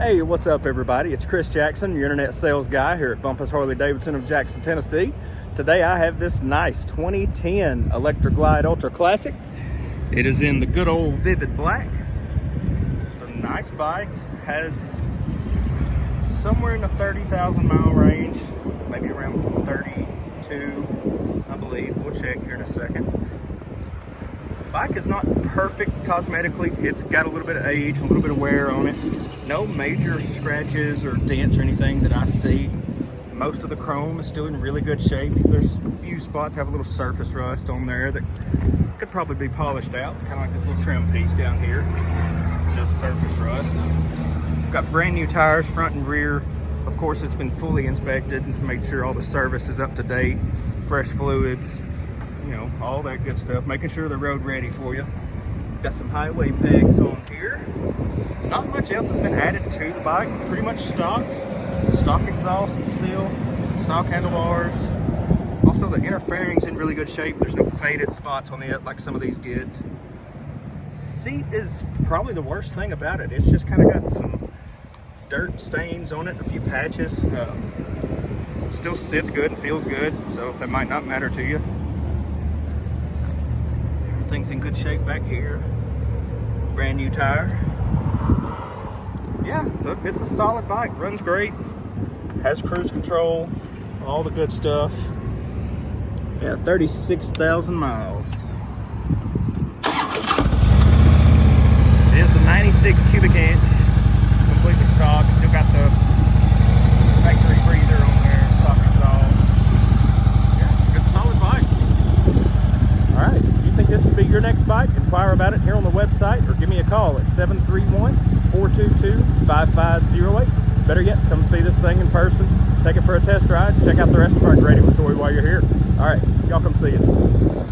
Hey, what's up everybody? It's Chris Jackson, your internet sales guy here at Bumpus Harley-Davidson of Jackson, Tennessee. Today I have this nice 2010 Electra Glide Ultra Classic. It is in the good old vivid black. It's a nice bike, has somewhere in the 30,000 mile range, maybe around 32, I believe. We'll check here in a second. Bike is not perfect cosmetically. It's got a little bit of age, a little bit of wear on it. No major scratches or dents or anything that I see. Most of the chrome is still in really good shape. There's a few spots have a little surface rust on there that could probably be polished out, kind of like this little trim piece down here. It's just surface rust. Got brand new tires, front and rear. Of course, it's been fully inspected, made sure all the service is up to date, fresh fluids, you know, all that good stuff, making sure they're road ready for you. Got some highway pegs on here. Not much else has been added to the bike, pretty much stock exhaust still, stock handlebars. Also the inner fairing's in really good shape. There's no faded spots on it like some of these get. Seat is probably the worst thing about it. It's just kind of got some dirt stains on it, a few patches. Still sits good and feels good, so that might not matter to you. Everything's in good shape back here. Brand new tire. Yeah, it's a solid bike. Runs great. Has cruise control. All the good stuff. Yeah, 36,000 miles. It is the 96 cubic inch. Completely stock. Still got the factory breather on there. Stock exhaust. Yeah, good solid bike. All right. If you think this could be your next bike, inquire about it here on the website or give me a call at 731-422-5508. Better yet, come see this thing in person, take it for a test ride, check out the rest of our great inventory while you're here. All right, y'all come see us.